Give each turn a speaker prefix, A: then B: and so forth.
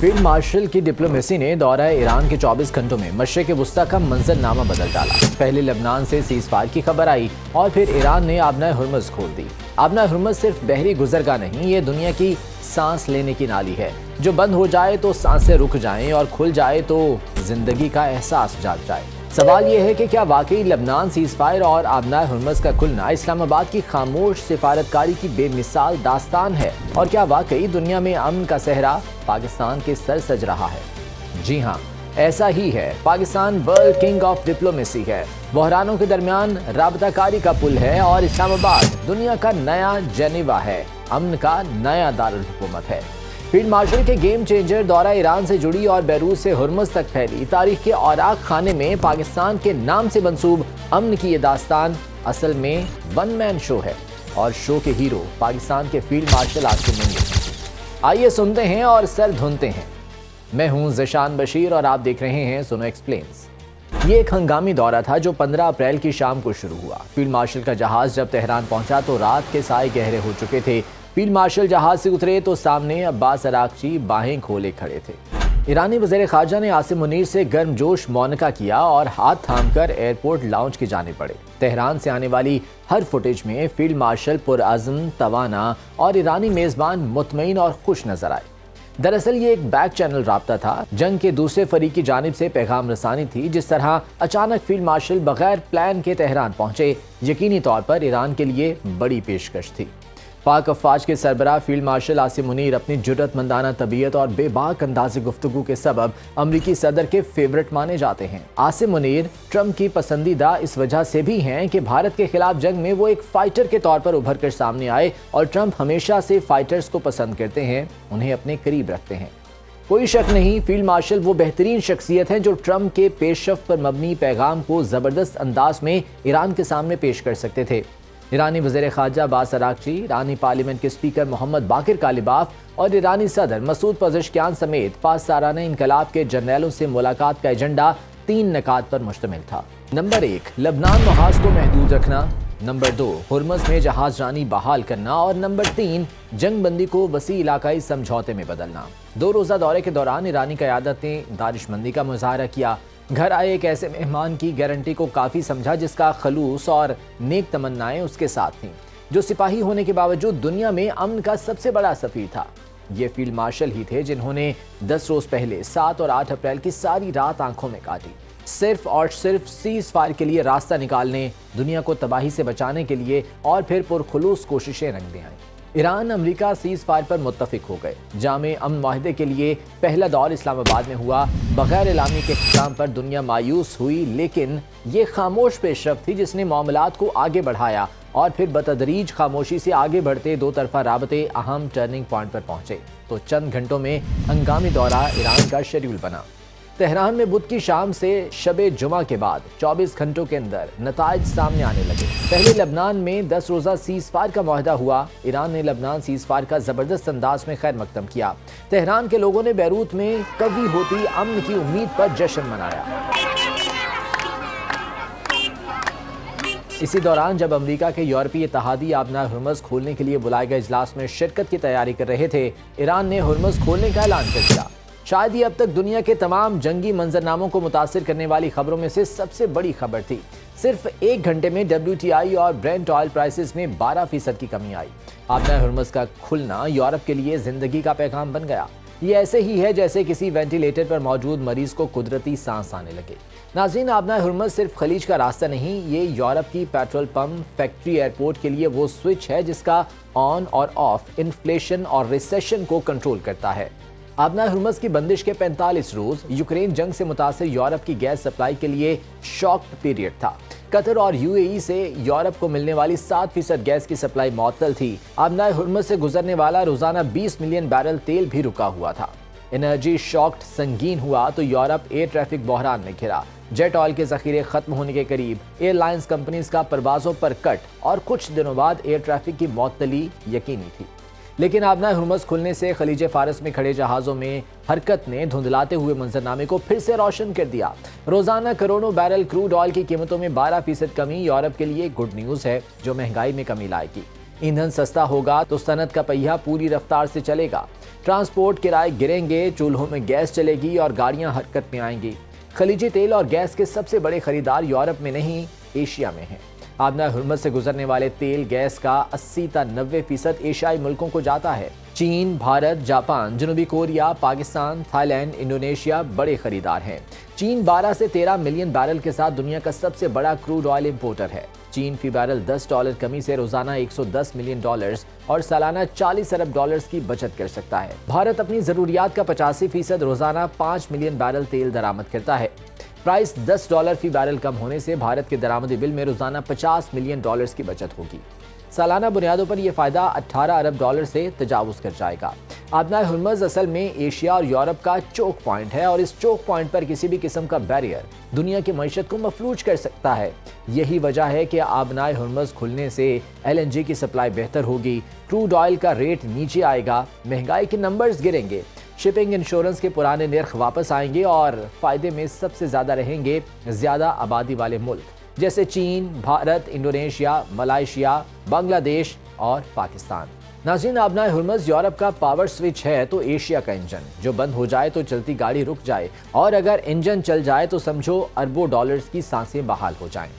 A: Field marshal की diplomacy ने दौरा ईरान के 24 घंटों में मशरिक़ वस्ता का मंजरनामा बदल डाला। पहले लेबनान से सीज़फायर की खबर आई और फिर ईरान ने आबनाए हुर्मुज़ खोल दी। आबनाए हुर्मुज़ सिर्फ बहरी गुजरगाह नहीं, ये दुनिया की सांस लेने की नाली है। जो बंद हो जाए तो सांसें रुक जाएं और खुल जाए तो जिंदगी का एहसास जाग जाए। सवाल ये है कि क्या वाकई लेबनान सीज़फायर और आबनाए हुर्मुज़ का खुलना इस्लामाबाद की खामोश सिफारतकारी की बेमिसाल दास्तान है, और क्या वाकई दुनिया में अमन का सहरा पाकिस्तान के सर सज रहा है? जी हाँ, ऐसा ही है। Pakistan world king of diplomacy है, बहरानों के दरमियान राबताकारी का पुल है और इस्लामाबाद दुनिया का नया जेनेवा है, अमन का नया दारुल हुकूमत है। फील्ड मार्शल के गेम चेंजर दौरा ईरान से जुड़ी और बैरूत से हुर्मुज़ तक फैली तारीख के औराक खाने में पाकिस्तान के नाम से मंसूब अमन की ये दास्तान असल में वन मैन शो है, और शो के हीरो पाकिस्तान के फील्ड मार्शल आसिम मुनीर। आइए सुनते हैं और सर धुनते हैं। मैं हूं ज़शान बशीर और आप देख रहे हैं सुनो एक्सप्लेन्स। ये एक हंगामी दौरा था जो 15 अप्रैल की शाम को शुरू हुआ। फील्ड मार्शल का जहाज जब तेहरान पहुंचा तो रात के साए गहरे हो चुके थे। फील्ड मार्शल जहाज से उतरे तो सामने अब्बास अरागची बाहें खोले खड़े थे। ईरानी वज़ीर ख़ारजा ने आसिम मुनीर से गर्मजोश मौनका किया और हाथ थामकर एयरपोर्ट लाउंज की जाने पड़े। तेहरान से आने वाली हर फुटेज में फील्ड मार्शल पुरअज़्म, तवाना और ईरानी मेज़बान मुतमईन और खुश नजर आए। दरअसल ये एक बैक चैनल राब्ता था, जंग के दूसरे फरीक की जानिब से पैगाम रसानी थी। जिस तरह अचानक फील्ड मार्शल बगैर प्लान के तेहरान पहुंचे, यकीनी तौर पर ईरान के लिए बड़ी पेशकश थी। पाक अफ़वाज के सरबराह फील्ड मार्शल आसिम मुनीर अपनी जुर्रतमंदाना तबीयत और बेबाक अंदाज़ गुफ्तगू के सबब अमरीकी सदर के फेवरेट माने जाते हैं। आसिम मुनीर ट्रंप की पसंदीदा इस वजह से भी हैं कि भारत के खिलाफ जंग में वो एक फाइटर के तौर पर उभर कर सामने आए, और ट्रंप हमेशा से फाइटर्स को पसंद करते हैं, उन्हें अपने करीब रखते हैं। कोई शक नहीं, फील्ड मार्शल वो बेहतरीन शख्सियत हैं जो ट्रंप के पेशरफ्त पर मबनी पैगाम को ज़बरदस्त अंदाज में ईरान के सामने पेश कर सकते थे। ईरानी वज़ीर ख़ारजा अब्बास अरागची, ईरानी पार्लियामेंट के स्पीकर मोहम्मद बाकिर कालिबाफ और ईरानी सदर मसूद पज़ेश्कियान समेत पासदाराना इनकलाब के जर्नैलों से मुलाकात का एजेंडा 3 निकात पर मुश्तमिल था। नंबर 1, लेबनान महाज को महदूद रखना। नंबर 2, हुर्मुज़ में जहाज रानी बहाल करना। और नंबर 3, जंग बंदी को वसी इलाकाई समझौते में बदलना। 2 रोज़ा दौरे के दौरान ईरानी क़यादत ने दानिशमंदी का मुज़ाहरा किया। घर आए एक ऐसे मेहमान की गारंटी को काफ़ी समझा जिसका खलूस और नेक तमन्नाएं उसके साथ थीं, जो सिपाही होने के बावजूद दुनिया में अमन का सबसे बड़ा सफ़ीर था। ये फील्ड मार्शल ही थे जिन्होंने 10 रोज़ पहले 7 और 8 अप्रैल की सारी रात आंखों में काटी, सिर्फ और सिर्फ सीज़ फायर के लिए रास्ता निकालने, दुनिया को तबाही से बचाने के लिए, और फिर पुरखुलूस कोशिशें रंग दे आईं। ईरान अमेरिका सीज़ फायर पर मुत्तफिक हो गए। जामे अमन माहिदे के लिए पहला दौर इस्लामाबाद में हुआ। बगैर एलामी के इख्तिताम पर दुनिया मायूस हुई, लेकिन ये खामोश पेशरफ्त थी जिसने मामलात को आगे बढ़ाया, और फिर बतदरीज खामोशी से आगे बढ़ते 2 तरफा राबते अहम टर्निंग पॉइंट पर पहुंचे तो चंद घंटों में हंगामी दौरा ईरान का शेड्यूल बना। तेहरान में बुध की शाम से शबे जुमा के बाद 24 घंटों के अंदर नताइज सामने आने लगे। पहले लेबनान में 10 रोज़ा सीज़ फायर का मुआहदा हुआ। ईरान ने लेबनान सीज़ फायर का ज़बरदस्त अंदाज में खैर मकदम किया। तेहरान के लोगों ने बैरूत में कवी होती अमन की उम्मीद पर जश्न मनाया। इसी दौरान जब अमेरिका के यूरोपीय इत्तेहादी आबनाए हुर्मुज़ खोलने के लिए बुलाए गए इजलास में शिरकत की तैयारी कर रहे थे, ईरान ने हुर्मुज़ खोलने का ऐलान कर दिया। शायद ये अब तक दुनिया के तमाम जंगी मंजरनामों को मुतासिर करने वाली खबरों में से सबसे बड़ी खबर थी। सिर्फ 1 घंटे में WTI और ब्रेंट ऑयल प्राइसेस में 12% की कमी आई। आबनाए हुर्मुज़ का खुलना यूरोप के लिए जिंदगी का पैगाम बन गया। ये ऐसे ही है जैसे किसी वेंटिलेटर पर मौजूद मरीज को कुदरती सांस आने लगे। नाज़रीन, आबनाए हुर्मुज़ सिर्फ खलीज का रास्ता नहीं, ये यूरोप की पेट्रोल पंप, फैक्ट्री, एयरपोर्ट के लिए वो स्विच है जिसका ऑन और ऑफ इन्फ्लेशन और रिसेशन को कंट्रोल करता है। आबनाए हुर्मुज़ की बंदिश के 45 रोज यूक्रेन जंग से मुतासिर यूरोप की गैस सप्लाई के लिए शॉक्ड पीरियड था। कतर और UAE से यूरोप को मिलने वाली 7% गैस की सप्लाई मअतल थी। आबनाए हुर्मुज़ से गुजरने वाला रोजाना 20 मिलियन बैरल तेल भी रुका हुआ था। एनर्जी शॉक्ड संगीन हुआ तो यूरोप एयर ट्रैफिक बहरान में घिरा। जेट ऑयल के जखीरे खत्म होने के करीब, एयरलाइंस कंपनीज का परवाजों पर कट, और कुछ दिनों बाद एयर ट्रैफिक की मअतली यकीनी थी। लेकिन आबनाए हुर्मुज़ खुलने से खलीज फारस में खड़े जहाज़ों में हरकत ने धुंधलाते हुए मंजरनामे को फिर से रोशन कर दिया। रोजाना करोड़ों बैरल क्रूड ऑयल की कीमतों में 12% कमी यूरोप के लिए गुड न्यूज़ है, जो महंगाई में कमी लाएगी। ईंधन सस्ता होगा तो सनत का पहिया पूरी रफ्तार से चलेगा। ट्रांसपोर्ट किराए गिरेंगे, चूल्हों में गैस चलेगी और गाड़ियां हरकत में आएंगी। खलीजी तेल और गैस के सबसे बड़े खरीदार यूरोप में नहीं, एशिया में हैं। आबना हुर्मुज़ से गुजरने वाले तेल गैस का 80 से 90% एशियाई मुल्कों को जाता है। चीन, भारत, जापान, जनूबी कोरिया, पाकिस्तान, थाईलैंड, इंडोनेशिया बड़े खरीदार हैं। चीन 12 से 13 मिलियन बैरल के साथ दुनिया का सबसे बड़ा क्रूड ऑयल इंपोर्टर है। चीन फी बैरल $10 कमी से रोजाना $110 मिलियन और सालाना $40 अरब की बचत कर सकता है। भारत अपनी जरूरियात का 85% रोजाना 5 मिलियन बैरल तेल दरामद करता है। प्राइस $10 फी बैरल कम होने से भारत के दरामदी बिल में रोजाना $50 मिलियन की बचत होगी। सालाना बुनियादों पर यह फायदा $18 अरब से तजावुज कर जाएगा। आबना हुर्मुज़ असल में एशिया और यूरोप का चोक पॉइंट है और इस चोक पॉइंट पर किसी भी किस्म का बैरियर दुनिया की मईशत को मफलूज कर सकता है। यही वजह है कि आबना हुर्मुज़ खुलने से LNG की सप्लाई बेहतर होगी, क्रूड ऑयल का रेट नीचे आएगा, महंगाई के नंबर्स गिरेंगे, शिपिंग इंश्योरेंस के पुराने निर्ख वापस आएंगे और फायदे में सबसे ज्यादा रहेंगे ज्यादा आबादी वाले मुल्क जैसे चीन, भारत, इंडोनेशिया, मलाइशिया, बांग्लादेश और पाकिस्तान। नाज़रीन, आबना हुर्मुज़ यूरोप का पावर स्विच है तो एशिया का इंजन। जो बंद हो जाए तो चलती गाड़ी रुक जाए और अगर इंजन चल जाए तो समझो अरबों डॉलर्स की सांसें बहाल हो जाएं।